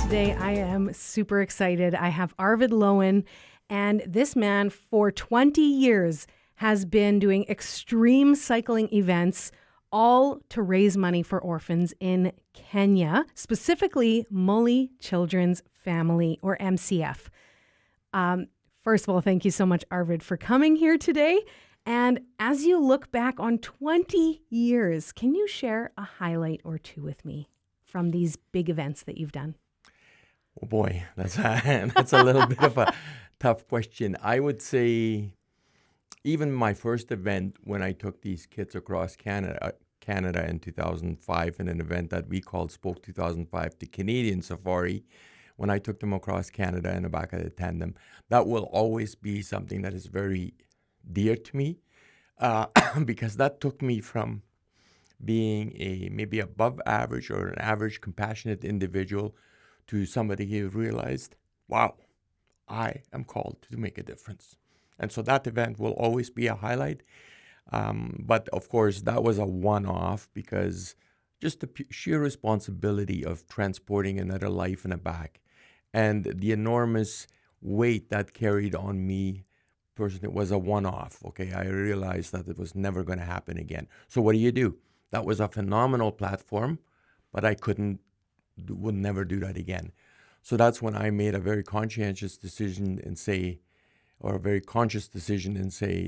today. I am super excited. I have Arvid Loewen, and this man for 20 years has been doing extreme cycling events, all to raise money for orphans in Kenya, specifically Mully Children's Family, or MCF. First of all, thank you so much, Arvid, for coming here today. And as you look back on 20 years, can you share a highlight or two with me from these big events that you've done? Oh boy, that's a little bit of a tough question. I would say even my first event when I took these kids across Canada in 2005 in an event that we called Spoke 2005 to Canadian Safari, when I took them across Canada in the back of the tandem, that will always be something that is very dear to me because that took me from being a maybe above average or an average compassionate individual to somebody who realized, wow, I am called to make a difference. And so that event will always be a highlight. But of course, that was a one-off because just the sheer responsibility of transporting another life in a back and the enormous weight that carried on me personally was a one-off. Okay, I realized that it was never going to happen again. So what do? That was a phenomenal platform, but I would never do that again. So that's when I made a very conscientious decision and say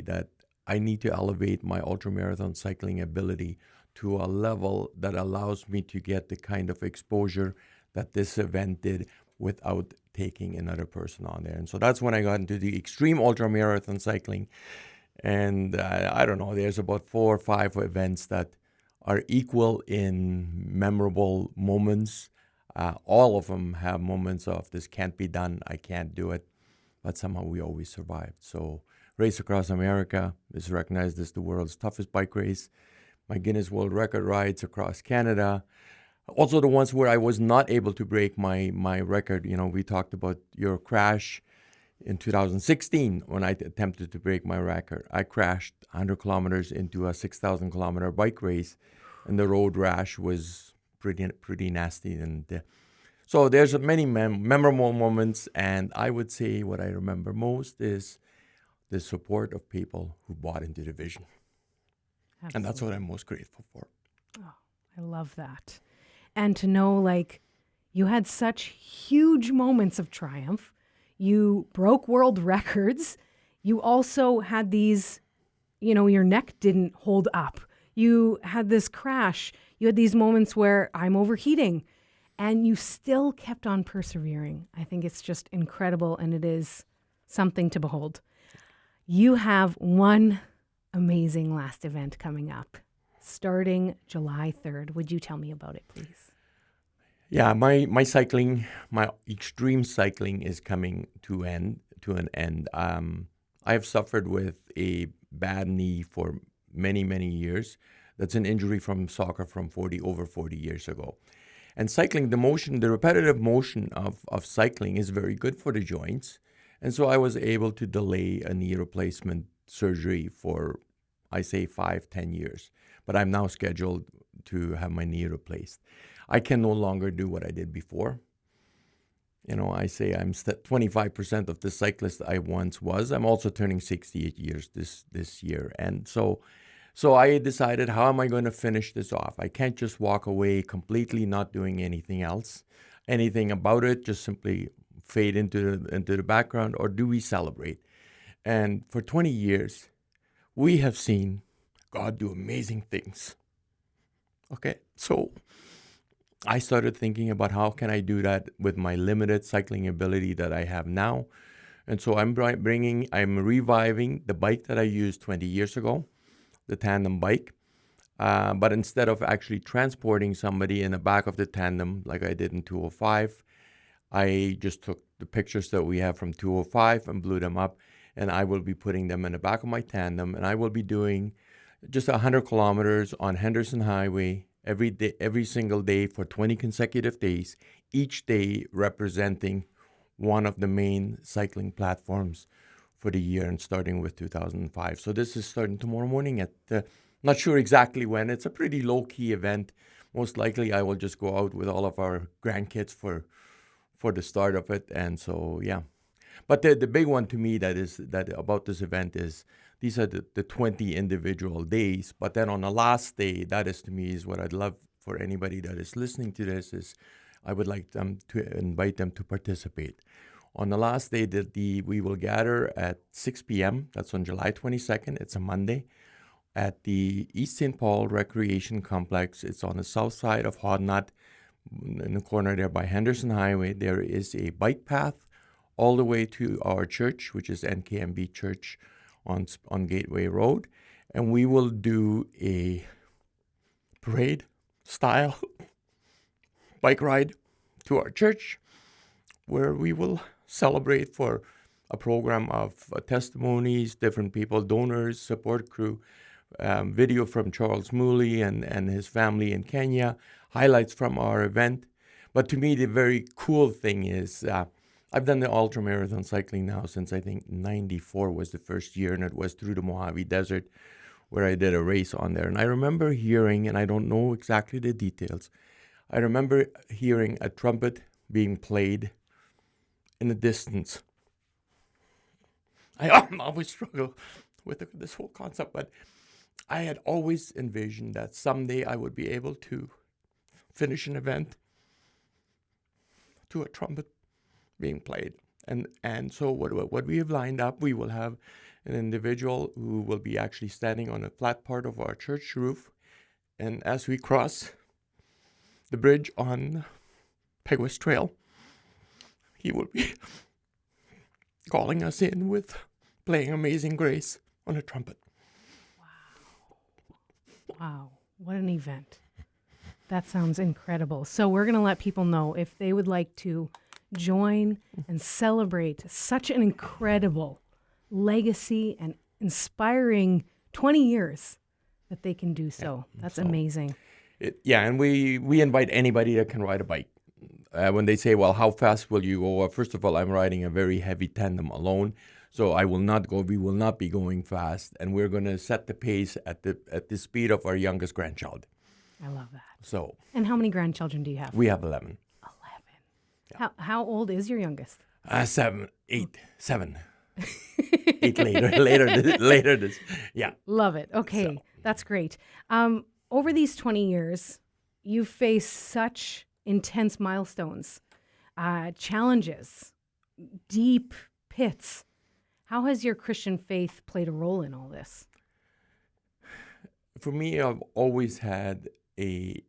that I need to elevate my ultramarathon cycling ability to a level that allows me to get the kind of exposure that this event did without taking another person on there. And so that's when I got into the extreme ultramarathon cycling. And I don't know, there's about 4 or 5 events that are equal in memorable moments. All of them have moments of this can't be done, I can't do it, but somehow we always survived. So Race Across America is recognized as the world's toughest bike race. My Guinness World Record rides across Canada. Also the ones where I was not able to break my record. You know, we talked about your crash in 2016 when I attempted to break my record. I crashed 100 kilometers into a 6,000 kilometer bike race, and the road rash was pretty nasty. And so there's many memorable moments, and I would say what I remember most is the support of people who bought into the vision. Absolutely. And that's what I'm most grateful for. Oh, I love that. And to know, like, you had such huge moments of triumph. You broke world records. You also had these, your neck didn't hold up. You had this crash. You had these moments where I'm overheating. And you still kept on persevering. I think it's just incredible, and it is something to behold. You have one amazing last event coming up, starting July 3rd. Would you tell me about it, please? Yeah, my extreme cycling is coming to an end. I have suffered with a bad knee for many, many years. That's an injury from soccer from over 40 years ago. And cycling, the repetitive motion of cycling is very good for the joints. And so I was able to delay a knee replacement surgery for, I say, 5-10 years. But I'm now scheduled to have my knee replaced. I can no longer do what I did before. I say I'm 25% of the cyclist I once was. I'm also turning 68 years this year. And so I decided, how am I going to finish this off? I can't just walk away completely not doing anything else, anything about it, just simply fade into the background, or do we celebrate? And for 20 years, we have seen God do amazing things. Okay, so I started thinking about how can I do that with my limited cycling ability that I have now. And so I'm reviving the bike that I used 20 years ago, the tandem bike. But instead of actually transporting somebody in the back of the tandem like I did in 205, I just took the pictures that we have from 205 and blew them up, and I will be putting them in the back of my tandem, and I will be doing just 100 kilometers on Henderson Highway every day, every single day for 20 consecutive days, each day representing one of the main cycling platforms for the year, and starting with 2005. So this is starting tomorrow morning at, not sure exactly when. It's a pretty low-key event. Most likely I will just go out with all of our grandkids for for the start of it. And so, yeah. But the big one to me that about this event is these are the 20 individual days. But then on the last day, that is to me is what I'd love for anybody that is listening to this is I would like them to invite them to participate. On the last day, we will gather at 6 p.m. That's on July 22nd. It's a Monday at the East St. Paul Recreation Complex. It's on the south side of Hodnot, in the corner there by Henderson Highway. There is a bike path all the way to our church, which is NKMB Church on Gateway Road. And we will do a parade style bike ride to our church where we will celebrate for a program of testimonies, different people, donors, support crew, video from Charles Mully and his family in Kenya, highlights from our event. But to me, the very cool thing is I've done the ultramarathon cycling now since I think 94 was the first year, and it was through the Mojave Desert where I did a race on there. And I remember hearing, and I don't know exactly the details, I remember hearing a trumpet being played in the distance. I always struggle with this whole concept, but I had always envisioned that someday I would be able to finish an event to a trumpet being played. And so what we have lined up, we will have an individual who will be actually standing on a flat part of our church roof. And as we cross the bridge on Peguis Trail, he will be calling us in with playing Amazing Grace on a trumpet. Wow. What an event. That sounds incredible. So we're going to let people know if they would like to join and celebrate such an incredible legacy and inspiring 20 years that they can do so. That's amazing. And we invite anybody that can ride a bike. When they say, well, how fast will you go? Well, first of all, I'm riding a very heavy tandem alone, so we will not be going fast, and we're going to set the pace at the speed of our youngest grandchild. I love that. So. And how many grandchildren do you have? We have 11. 11. Yeah. How old is your youngest? 7, 8, 7. 8 later this. Yeah. Love it. Okay, so. That's great. Over these 20 years, you've faced such intense milestones, challenges, deep pits. How has your Christian faith played a role in all this? For me, I've always had a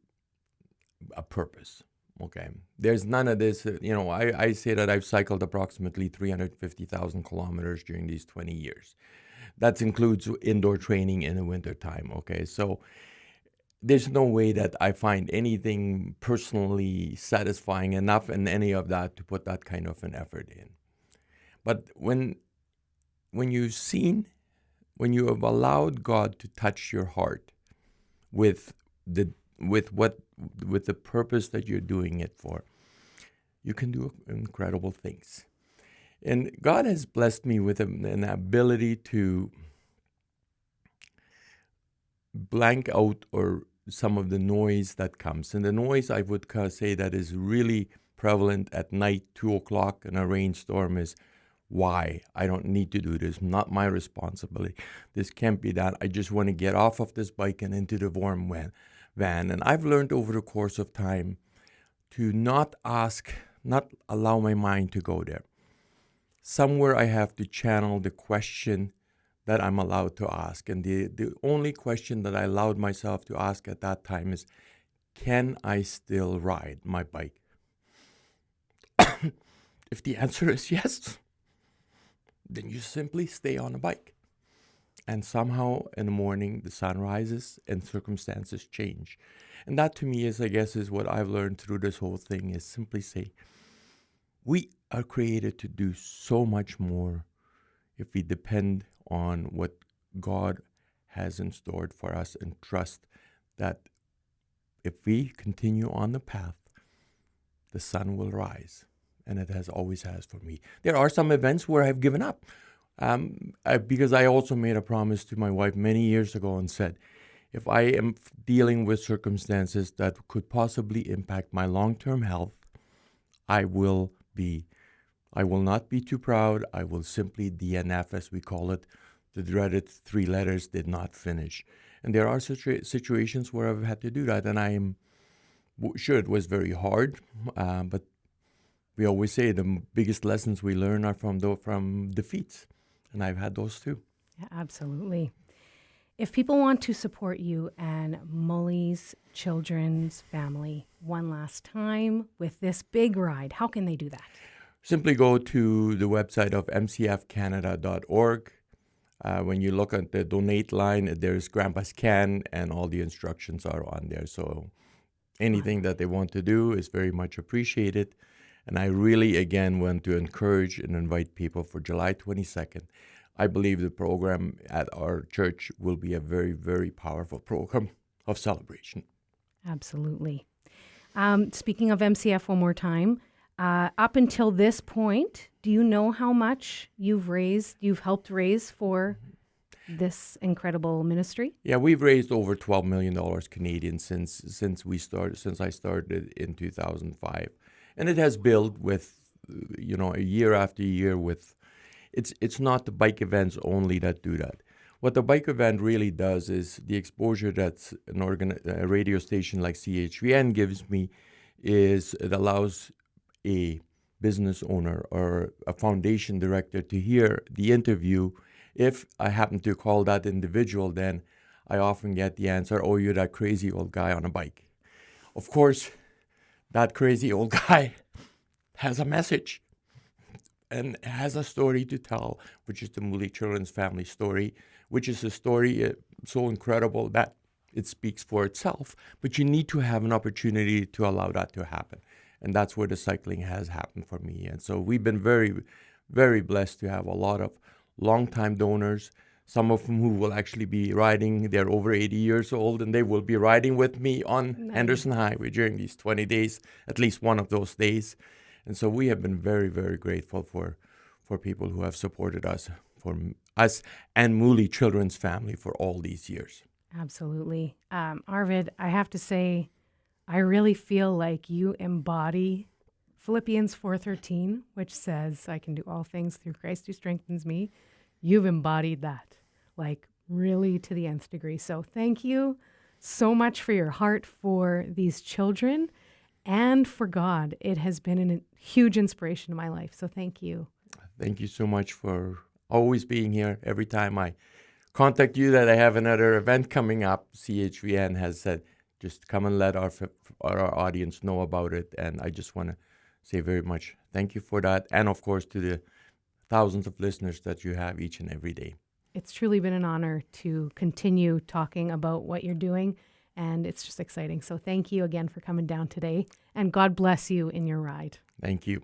purpose. Okay. There's none of this, I say that I've cycled approximately 350,000 kilometers during these 20 years. That includes indoor training in the wintertime. Okay. So there's no way that I find anything personally satisfying enough in any of that to put that kind of an effort in. But when you have allowed God to touch your heart with the purpose that you're doing it for, you can do incredible things. And God has blessed me with an ability to blank out or some of the noise that comes. And the noise, I would say, that is really prevalent at night, 2 o'clock in a rainstorm is, why? I don't need to do this. Not my responsibility. This can't be done. I just want to get off of this bike and into the warm van. And I've learned over the course of time to not allow my mind to go there. Somewhere I have to channel the question that I'm allowed to ask. And the only question that I allowed myself to ask at that time is, can I still ride my bike? If the answer is yes, then you simply stay on a bike. And somehow in the morning, the sun rises and circumstances change. And that to me is what I've learned through this whole thing is simply say, we are created to do so much more if we depend on what God has in store for us and trust that if we continue on the path, the sun will rise. And it always has for me. There are some events where I've given up because I also made a promise to my wife many years ago and said, if I am dealing with circumstances that could possibly impact my long-term health, I will I will not be too proud. I will simply DNF, as we call it. The dreaded 3 letters did not finish. And there are situations where I've had to do that, and sure, it was very hard, but we always say the biggest lessons we learn are from defeats, and I've had those too. Yeah, absolutely. If people want to support you and Mully's Children's Family one last time with this big ride, how can they do that? Simply go to the website of mcfcanada.org. When you look at the donate line, there's Grandpa's Can, and all the instructions are on there. So anything that they want to do is very much appreciated. And I really, again, want to encourage and invite people for July 22nd. I believe the program at our church will be a very, very powerful program of celebration. Absolutely. Speaking of MCF one more time, up until this point, do you know how much you've helped raise for this incredible ministry? Yeah, we've raised over $12 million Canadian since I started in 2005. And it has built with, a year after year with, it's not the bike events only that do that. What the bike event really does is the exposure that a radio station like CHVN gives me is it allows a business owner or a foundation director to hear the interview. If I happen to call that individual, then I often get the answer, "Oh, you're that crazy old guy on a bike." Of course, that crazy old guy has a message and has a story to tell, which is the Mully Children's Family story, which is a story so incredible that it speaks for itself. But you need to have an opportunity to allow that to happen. And that's where the cycling has happened for me. And so we've been very, very blessed to have a lot of longtime donors, some of them who will actually be riding. They're over 80 years old, and they will be riding with me on Henderson Highway during these 20 days, at least one of those days. And so we have been very, very grateful for people who have supported us, for us and Mully Children's Family for all these years. Absolutely. Arvid, I have to say, I really feel like you embody Philippians 4:13, which says, "I can do all things through Christ who strengthens me." You've embodied that, like really to the nth degree. So thank you so much for your heart for these children and for God. It has been a huge inspiration in my life. So thank you. Thank you so much for always being here. Every time I contact you that I have another event coming up, CHVN has said, just come and let our audience know about it. And I just want to say very much thank you for that. And of course, to the thousands of listeners that you have each and every day. It's truly been an honor to continue talking about what you're doing. And it's just exciting. So thank you again for coming down today. And God bless you in your ride. Thank you.